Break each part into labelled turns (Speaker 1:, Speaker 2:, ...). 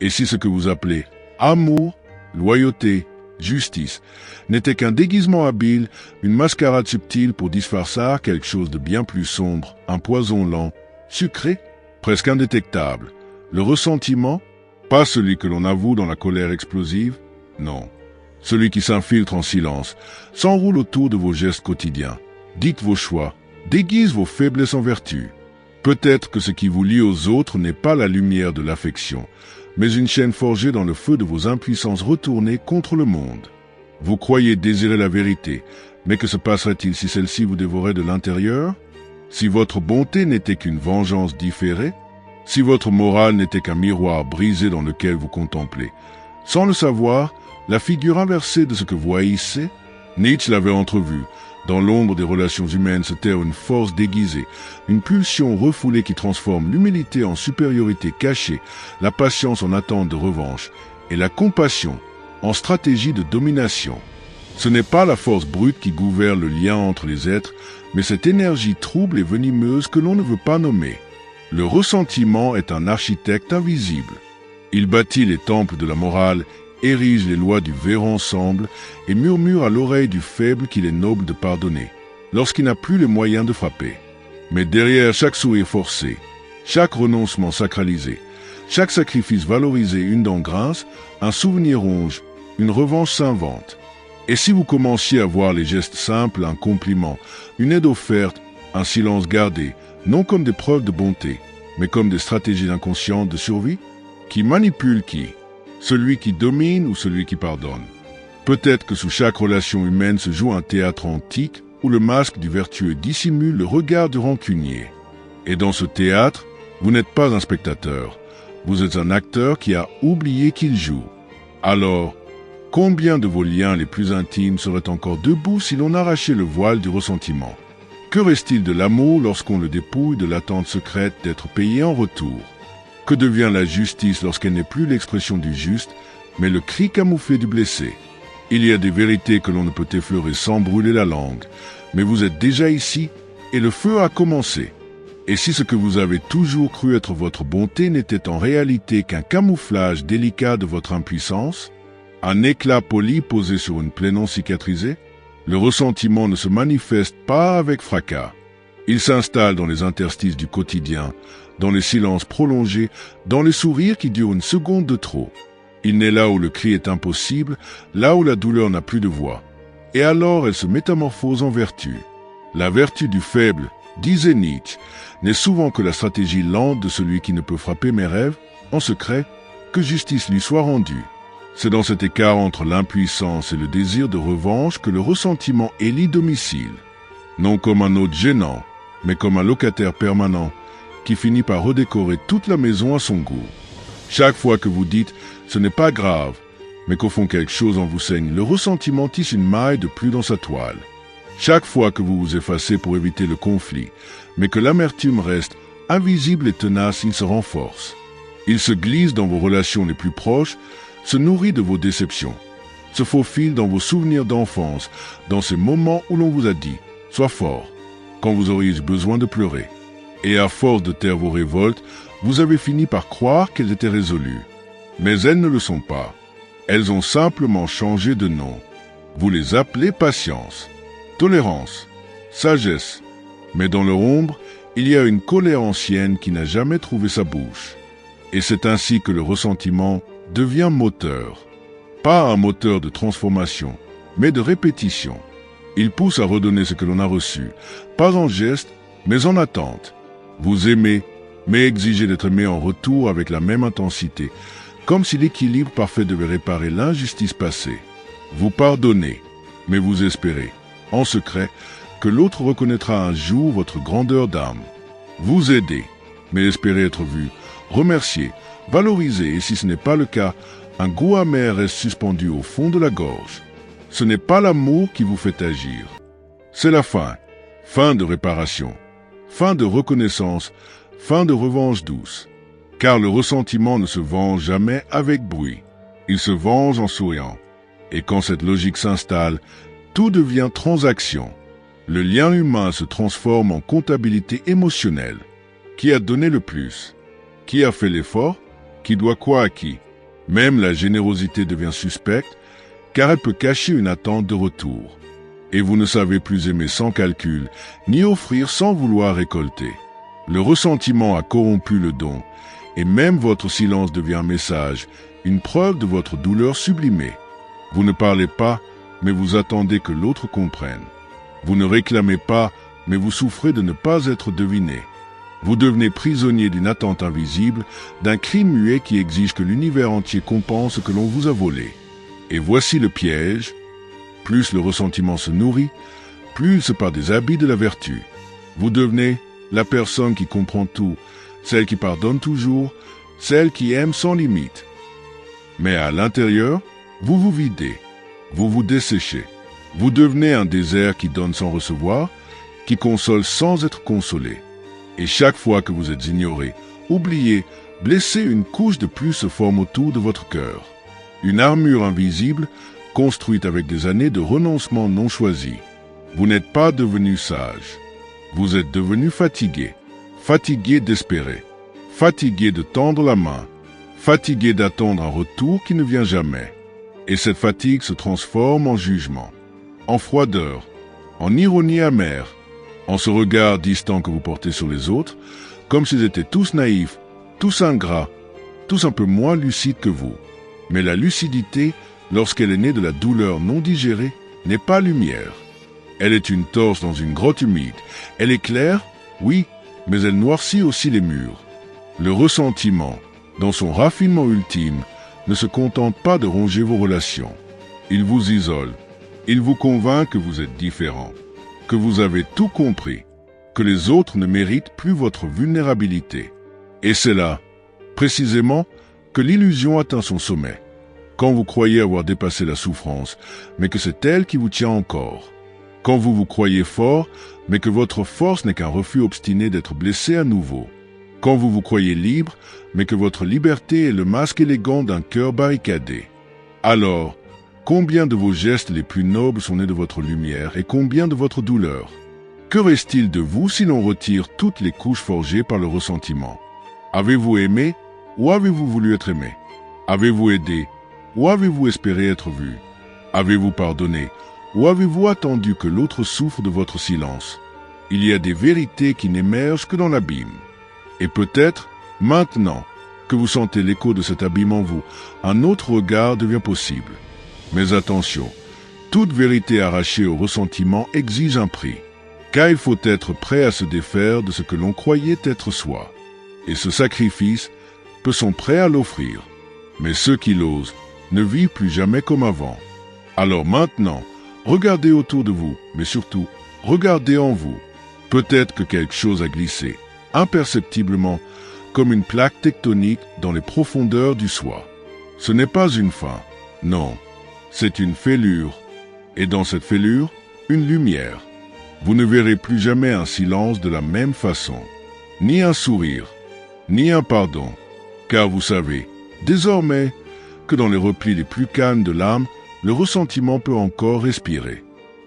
Speaker 1: Et si ce que vous appelez amour, loyauté, justice n'était qu'un déguisement habile, une mascarade subtile pour disfarcer quelque chose de bien plus sombre, un poison lent, sucré, presque indétectable, le ressentiment, pas celui que l'on avoue dans la colère explosive, non, celui qui s'infiltre en silence, s'enroule autour de vos gestes quotidiens, dicte vos choix, déguise vos faiblesses en vertu. Peut-être que ce qui vous lie aux autres n'est pas la lumière de l'affection, mais une chaîne forgée dans le feu de vos impuissances retournées contre le monde. Vous croyez désirer la vérité, mais que se passerait-il si celle-ci vous dévorait de l'intérieur? Si votre bonté n'était qu'une vengeance différée? Si votre morale n'était qu'un miroir brisé dans lequel vous contemplez? Sans le savoir, la figure inversée de ce que vous haïssez? Nietzsche l'avait entrevu. Dans l'ombre des relations humaines se terre une force déguisée, une pulsion refoulée qui transforme l'humilité en supériorité cachée, la patience en attente de revanche, et la compassion en stratégie de domination. Ce n'est pas la force brute qui gouverne le lien entre les êtres, mais cette énergie trouble et venimeuse que l'on ne veut pas nommer. Le ressentiment est un architecte invisible. Il bâtit les temples de la morale, érige les lois du vivre ensemble et murmure à l'oreille du faible qu'il est noble de pardonner, lorsqu'il n'a plus les moyens de frapper. Mais derrière chaque sourire forcé, chaque renoncement sacralisé, chaque sacrifice valorisé, une dent grince, un souvenir ronge, une revanche s'invente. Et si vous commenciez à voir les gestes simples, un compliment, une aide offerte, un silence gardé, non comme des preuves de bonté, mais comme des stratégies inconscientes de survie? Qui manipule qui? Celui qui domine ou celui qui pardonne? Peut-être que sous chaque relation humaine se joue un théâtre antique où le masque du vertueux dissimule le regard du rancunier. Et dans ce théâtre, vous n'êtes pas un spectateur, vous êtes un acteur qui a oublié qu'il joue. Alors, combien de vos liens les plus intimes seraient encore debout si l'on arrachait le voile du ressentiment? Que reste-t-il de l'amour lorsqu'on le dépouille de l'attente secrète d'être payé en retour? Que devient la justice lorsqu'elle n'est plus l'expression du juste, mais le cri camouflé du blessé? Il y a des vérités que l'on ne peut effleurer sans brûler la langue, mais vous êtes déjà ici et le feu a commencé. Et si ce que vous avez toujours cru être votre bonté n'était en réalité qu'un camouflage délicat de votre impuissance, un éclat poli posé sur une plaie non cicatrisée, le ressentiment ne se manifeste pas avec fracas. Il s'installe dans les interstices du quotidien, dans les silences prolongés, dans les sourires qui durent une seconde de trop. Il naît là où le cri est impossible, là où la douleur n'a plus de voix. Et alors elle se métamorphose en vertu. La vertu du faible, disait Nietzsche, n'est souvent que la stratégie lente de celui qui ne peut frapper mes rêves, en secret, que justice lui soit rendue. C'est dans cet écart entre l'impuissance et le désir de revanche que le ressentiment élit domicile. Non comme un hôte gênant, mais comme un locataire permanent, qui finit par redécorer toute la maison à son goût. Chaque fois que vous dites « ce n'est pas grave », mais qu'au fond quelque chose en vous saigne, le ressentiment tisse une maille de plus dans sa toile. Chaque fois que vous vous effacez pour éviter le conflit, mais que l'amertume reste invisible et tenace, il se renforce. Il se glisse dans vos relations les plus proches, se nourrit de vos déceptions, se faufile dans vos souvenirs d'enfance, dans ces moments où l'on vous a dit « sois fort », quand vous auriez eu besoin de pleurer. Et à force de taire vos révoltes, vous avez fini par croire qu'elles étaient résolues. Mais elles ne le sont pas. Elles ont simplement changé de nom. Vous les appelez patience, tolérance, sagesse. Mais dans leur ombre, il y a une colère ancienne qui n'a jamais trouvé sa bouche. Et c'est ainsi que le ressentiment devient moteur. Pas un moteur de transformation, mais de répétition. Il pousse à redonner ce que l'on a reçu, pas en geste, mais en attente. Vous aimez, mais exigez d'être aimé en retour avec la même intensité, comme si l'équilibre parfait devait réparer l'injustice passée. Vous pardonnez, mais vous espérez, en secret, que l'autre reconnaîtra un jour votre grandeur d'âme. Vous aidez, mais espérez être vu, remercié, valorisé, et si ce n'est pas le cas, un goût amer reste suspendu au fond de la gorge. Ce n'est pas l'amour qui vous fait agir. C'est la fin, fin de réparation. Fin de reconnaissance, fin de revanche douce. Car le ressentiment ne se venge jamais avec bruit. Il se venge en souriant. Et quand cette logique s'installe, tout devient transaction. Le lien humain se transforme en comptabilité émotionnelle. Qui a donné le plus? Qui a fait l'effort? Qui doit quoi à qui? Même la générosité devient suspecte, car elle peut cacher une attente de retour. Et vous ne savez plus aimer sans calcul, ni offrir sans vouloir récolter. Le ressentiment a corrompu le don, et même votre silence devient un message, une preuve de votre douleur sublimée. Vous ne parlez pas, mais vous attendez que l'autre comprenne. Vous ne réclamez pas, mais vous souffrez de ne pas être deviné. Vous devenez prisonnier d'une attente invisible, d'un cri muet qui exige que l'univers entier compense ce que l'on vous a volé. Et voici le piège. Plus le ressentiment se nourrit, plus il se part des habits de la vertu. Vous devenez la personne qui comprend tout, celle qui pardonne toujours, celle qui aime sans limite. Mais à l'intérieur, vous vous videz, vous vous desséchez. Vous devenez un désert qui donne sans recevoir, qui console sans être consolé. Et chaque fois que vous êtes ignoré, oublié, blessé, une couche de plus se forme autour de votre cœur. Une armure invisible, construite avec des années de renoncement non choisi. Vous n'êtes pas devenu sage. Vous êtes devenu fatigué. Fatigué d'espérer. Fatigué de tendre la main. Fatigué d'attendre un retour qui ne vient jamais. Et cette fatigue se transforme en jugement, en froideur, en ironie amère, en ce regard distant que vous portez sur les autres, comme s'ils étaient tous naïfs, tous ingrats, tous un peu moins lucides que vous. Mais la lucidité, lorsqu'elle est née de la douleur non digérée, n'est pas lumière. Elle est une torche dans une grotte humide. Elle est claire, oui, mais elle noircit aussi les murs. Le ressentiment, dans son raffinement ultime, ne se contente pas de ronger vos relations. Il vous isole. Il vous convainc que vous êtes différent, que vous avez tout compris, que les autres ne méritent plus votre vulnérabilité. Et c'est là, précisément, que l'illusion atteint son sommet, quand vous croyez avoir dépassé la souffrance, mais que c'est elle qui vous tient encore. Quand vous vous croyez fort, mais que votre force n'est qu'un refus obstiné d'être blessé à nouveau. Quand vous vous croyez libre, mais que votre liberté est le masque élégant d'un cœur barricadé. Alors, combien de vos gestes les plus nobles sont nés de votre lumière et combien de votre douleur? Que reste-t-il de vous si l'on retire toutes les couches forgées par le ressentiment? Avez-vous aimé ou avez-vous voulu être aimé? Avez-vous aidé ou avez-vous espéré être vu? Avez-vous pardonné ou avez-vous attendu que l'autre souffre de votre silence? Il y a des vérités qui n'émergent que dans l'abîme. Et peut-être, maintenant que vous sentez l'écho de cet abîme en vous, un autre regard devient possible. Mais attention, toute vérité arrachée au ressentiment exige un prix, car il faut être prêt à se défaire de ce que l'on croyait être soi. Et ce sacrifice, peu sont prêts à l'offrir. Mais ceux qui l'osent ne vivent plus jamais comme avant. Alors maintenant, regardez autour de vous, mais surtout, regardez en vous. Peut-être que quelque chose a glissé, imperceptiblement, comme une plaque tectonique dans les profondeurs du soi. Ce n'est pas une fin, non, c'est une fêlure, et dans cette fêlure, une lumière. Vous ne verrez plus jamais un silence de la même façon, ni un sourire, ni un pardon, car vous savez, désormais, que dans les replis les plus calmes de l'âme, le ressentiment peut encore respirer.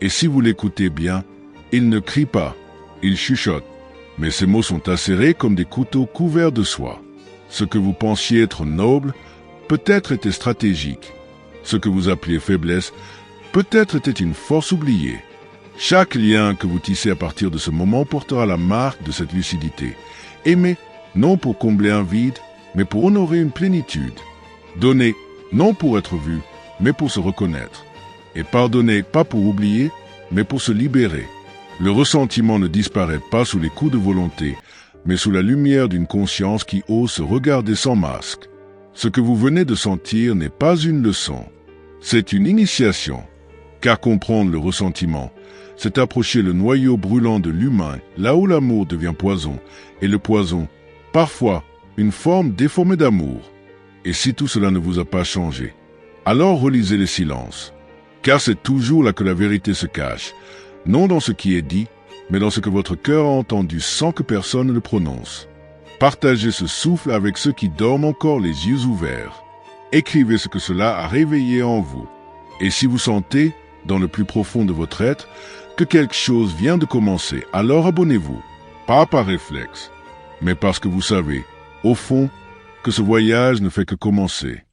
Speaker 1: Et si vous l'écoutez bien, il ne crie pas, il chuchote, mais ses mots sont acérés comme des couteaux couverts de soie. Ce que vous pensiez être noble, peut-être était stratégique. Ce que vous appeliez faiblesse, peut-être était une force oubliée. Chaque lien que vous tissez à partir de ce moment portera la marque de cette lucidité. Aimer, non pour combler un vide, mais pour honorer une plénitude. Donner, non pour être vu, mais pour se reconnaître. Et pardonner, pas pour oublier, mais pour se libérer. Le ressentiment ne disparaît pas sous les coups de volonté, mais sous la lumière d'une conscience qui ose se regarder sans masque. Ce que vous venez de sentir n'est pas une leçon, c'est une initiation. Car comprendre le ressentiment, c'est approcher le noyau brûlant de l'humain, là où l'amour devient poison, et le poison, parfois, une forme déformée d'amour. Et si tout cela ne vous a pas changé, alors relisez les silences, car c'est toujours là que la vérité se cache, non dans ce qui est dit, mais dans ce que votre cœur a entendu sans que personne ne le prononce. Partagez ce souffle avec ceux qui dorment encore les yeux ouverts. Écrivez ce que cela a réveillé en vous. Et si vous sentez, dans le plus profond de votre être, que quelque chose vient de commencer, alors abonnez-vous, pas par réflexe, mais parce que vous savez, au fond, que ce voyage ne fait que commencer.